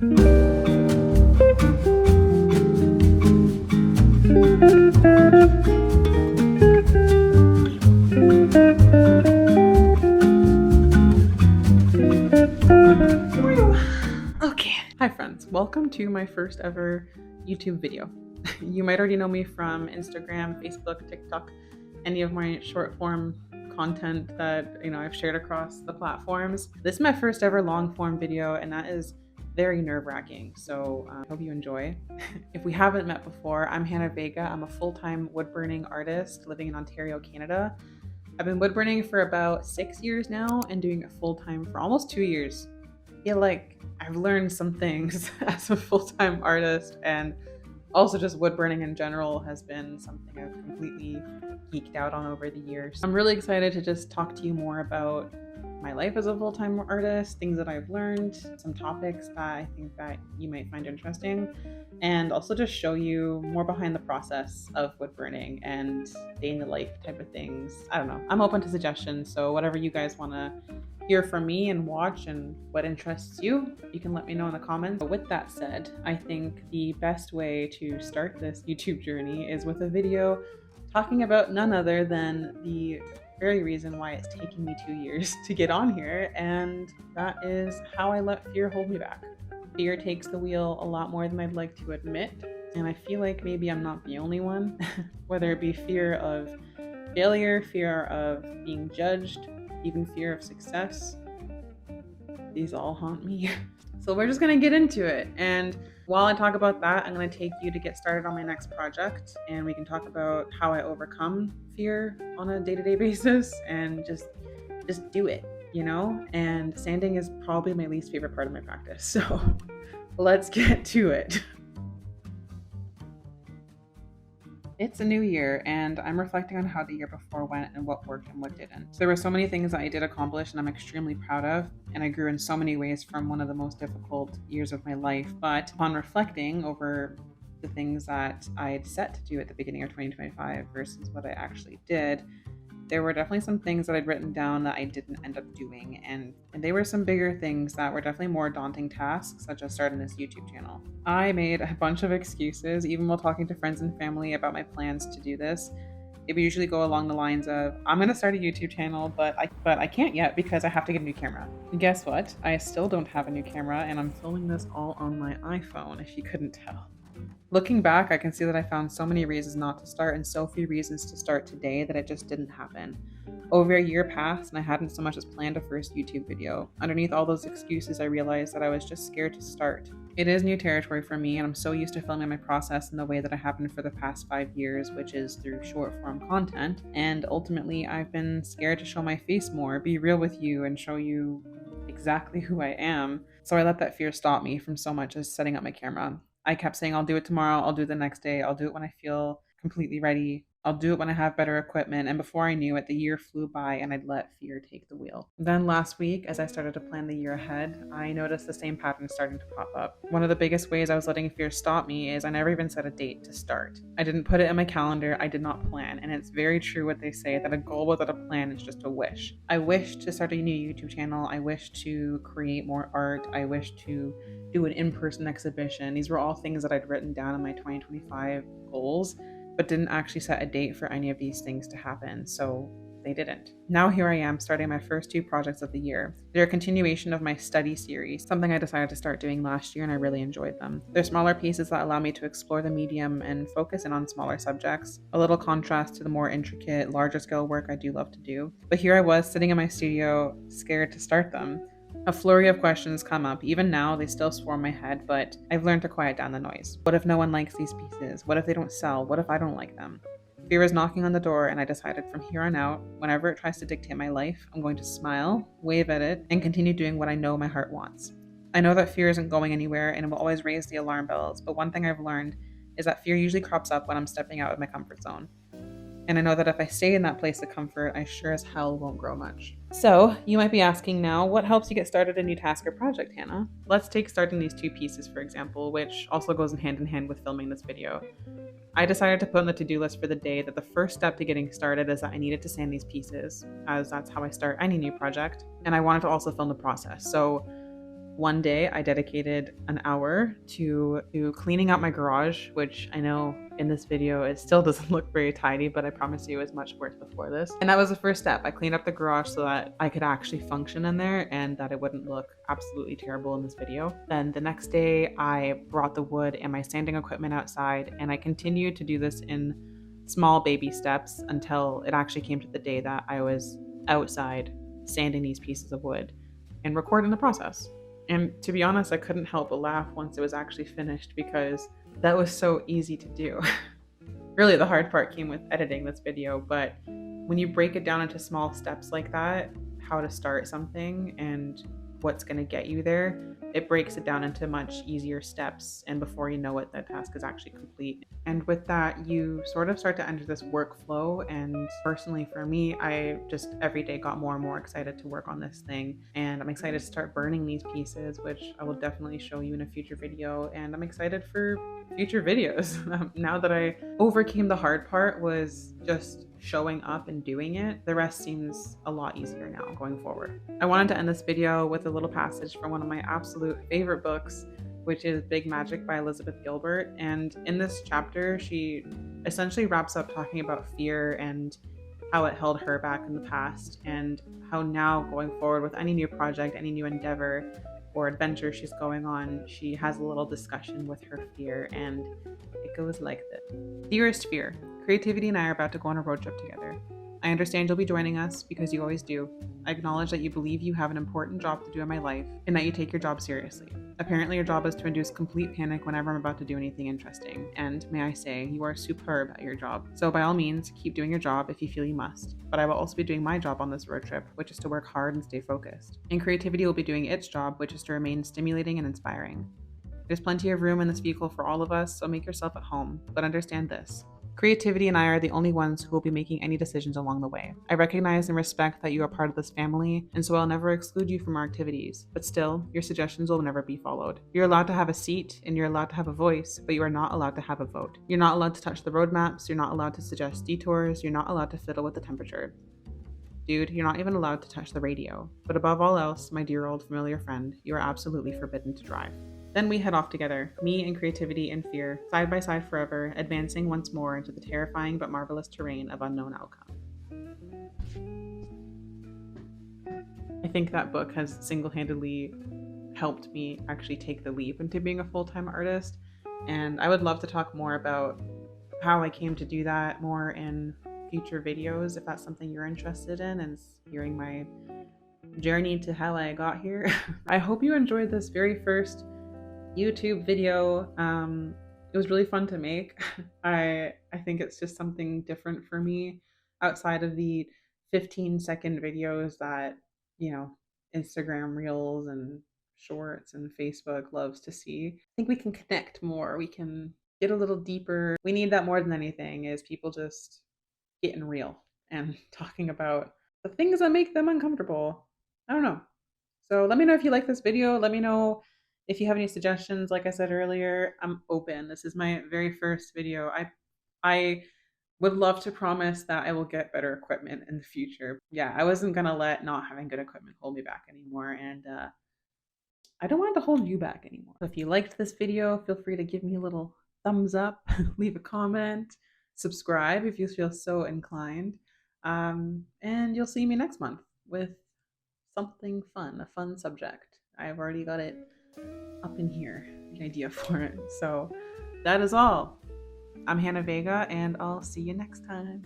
Okay, hi friends, welcome to my first ever YouTube video. You might already know me from Instagram, Facebook, TikTok, any of my short form content that I've shared across the platforms. This is my first ever long form video, and that is very nerve-wracking, so I hope you enjoy. If we haven't met before, I'm Hannah Vega. I'm a full-time woodburning artist living in Ontario, Canada. I've been woodburning for about 6 years now and doing it full-time for almost 2 years. I feel like I've learned some things as a full-time artist, and also just woodburning in general has been something I've completely geeked out on over the years. I'm really excited to just talk to you more about my life as a full-time artist, things that I've learned, some topics that I think that you might find interesting, and also just show you more behind the process of woodburning and day in the life type of things. I don't know. I'm open to suggestions, so whatever you guys want to hear from me and watch and what interests you, you can let me know in the comments. But with that said, I think the best way to start this YouTube journey is with a video talking about none other than the very reason why it's taken me 2 years to get on here, and that is how I let fear hold me back. Fear takes the wheel a lot more than I'd like to admit, and I feel like maybe I'm not the only one. Whether it be fear of failure, fear of being judged, even fear of success, these all haunt me. So we're just gonna get into it, and while I talk about that, I'm gonna take you to get started on my next project, and we can talk about how I overcome fear on a day-to-day basis and just do it, and sanding is probably my least favorite part of my practice, so let's get to it. It's a new year, and I'm reflecting on how the year before went and what worked and what didn't. There were so many things that I did accomplish and I'm extremely proud of, and I grew in so many ways from one of the most difficult years of my life. But upon reflecting over the things that I had set to do at the beginning of 2025 versus what I actually did, there were definitely some things that I'd written down that I didn't end up doing, and they were some bigger things that were definitely more daunting tasks, such as starting this YouTube channel. I made a bunch of excuses, even while talking to friends and family about my plans to do this. It would usually go along the lines of, I'm going to start a YouTube channel, but I can't yet because I have to get a new camera. And guess what? I still don't have a new camera, and I'm filming this all on my iPhone, if you couldn't tell. Looking back, I can see that I found so many reasons not to start and so few reasons to start today that it just didn't happen. Over a year passed and I hadn't so much as planned a first YouTube video. Underneath all those excuses, I realized that I was just scared to start. It is new territory for me, and I'm so used to filming my process in the way that I have been for the past 5 years, which is through short form content. And ultimately, I've been scared to show my face more, be real with you, and show you exactly who I am. So I let that fear stop me from so much as setting up my camera. I kept saying, I'll do it tomorrow, I'll do it the next day, I'll do it when I feel completely ready, I'll do it when I have better equipment. And before I knew it, the year flew by and I'd let fear take the wheel. Then last week, as I started to plan the year ahead, I noticed the same pattern starting to pop up. One of the biggest ways I was letting fear stop me is I never even set a date to start. I didn't put it in my calendar, I did not plan. And it's very true what they say, that a goal without a plan is just a wish. I wish to start a new YouTube channel, I wish to create more art, I wish to do an in-person exhibition. These were all things that I'd written down in my 2025 goals, but didn't actually set a date for any of these things to happen, so they didn't. Now here I am starting my first 2 projects of the year. They're a continuation of my study series, something I decided to start doing last year and I really enjoyed them. They're smaller pieces that allow me to explore the medium and focus in on smaller subjects, a little contrast to the more intricate, larger scale work I do love to do. But here I was sitting in my studio, scared to start them. A flurry of questions come up. Even now, they still swarm my head, but I've learned to quiet down the noise. What if no one likes these pieces? What if they don't sell? What if I don't like them? Fear is knocking on the door, and I decided from here on out, whenever it tries to dictate my life, I'm going to smile, wave at it, and continue doing what I know my heart wants. I know that fear isn't going anywhere, and it will always raise the alarm bells, but one thing I've learned is that fear usually crops up when I'm stepping out of my comfort zone. And I know that if I stay in that place of comfort, I sure as hell won't grow much. So you might be asking now, what helps you get started a new task or project, Hannah? Let's take starting these 2 pieces, for example, which also goes hand in hand with filming this video. I decided to put on the to-do list for the day that the first step to getting started is that I needed to sand these pieces, as that's how I start any new project, and I wanted to also film the process. So one day I dedicated an hour to cleaning out my garage, which I know in this video it still doesn't look very tidy, but I promise you it was much worse before this. And that was the first step. I cleaned up the garage so that I could actually function in there and that it wouldn't look absolutely terrible in this video. Then the next day I brought the wood and my sanding equipment outside, and I continued to do this in small baby steps until it actually came to the day that I was outside sanding these pieces of wood and recording the process. And to be honest, I couldn't help but laugh once it was actually finished because that was so easy to do. Really, the hard part came with editing this video, but when you break it down into small steps like that, how to start something and what's going to get you there, it breaks it down into much easier steps, and before you know it, that task is actually complete. And with that, you sort of start to enter this workflow, and personally for me, I just every day got more and more excited to work on this thing, and I'm excited to start burning these pieces, which I will definitely show you in a future video, and I'm excited for future videos. Now that I overcame the hard part was just showing up and doing it, the rest seems a lot easier now going forward. I wanted to end this video with a little passage from one of my absolute favorite books, which is Big Magic by Elizabeth Gilbert. And in this chapter, she essentially wraps up talking about fear and how it held her back in the past, and how now going forward with any new project, any new endeavor or adventure she's going on, she has a little discussion with her fear, and it goes like this. Dearest fear, creativity and I are about to go on a road trip together. I understand you'll be joining us because you always do. I acknowledge that you believe you have an important job to do in my life and that you take your job seriously. Apparently your job is to induce complete panic whenever I'm about to do anything interesting, and may I say, you are superb at your job. So by all means, keep doing your job if you feel you must, but I will also be doing my job on this road trip, which is to work hard and stay focused. And creativity will be doing its job, which is to remain stimulating and inspiring. There's plenty of room in this vehicle for all of us, so make yourself at home, but understand this. Creativity and I are the only ones who will be making any decisions along the way. I recognize and respect that you are part of this family, and so I'll never exclude you from our activities, but still, your suggestions will never be followed. You're allowed to have a seat, and you're allowed to have a voice, but you are not allowed to have a vote. You're not allowed to touch the roadmaps, you're not allowed to suggest detours, you're not allowed to fiddle with the temperature. Dude, you're not even allowed to touch the radio. But above all else, my dear old familiar friend, you are absolutely forbidden to drive. Then we head off together, me and creativity and fear, side by side forever, advancing once more into the terrifying but marvelous terrain of unknown outcome. I think that book has single-handedly helped me actually take the leap into being a full-time artist, and I would love to talk more about how I came to do that more in future videos, if that's something you're interested in, and hearing my journey to how I got here. I hope you enjoyed this very first YouTube video. It was really fun to make. I think it's just something different for me outside of the 15-second videos that, you know, Instagram Reels and Shorts and Facebook loves to see. I think we can connect more. We can get a little deeper. We need that more than anything, is people just getting real and talking about the things that make them uncomfortable. I don't know. So let me know if you like this video. Let me know if you have any suggestions. Like I said earlier, I'm open. This is my very first video. I would love to promise that I will get better equipment in the future. Yeah, I wasn't gonna let not having good equipment hold me back anymore, and I don't want it to hold you back anymore. So if you liked this video, feel free to give me a little thumbs up, leave a comment, subscribe if you feel so inclined, and you'll see me next month with something fun, a fun subject. I've already got it up in here, the idea for it. So that is all. I'm Hannah Vega, and I'll see you next time.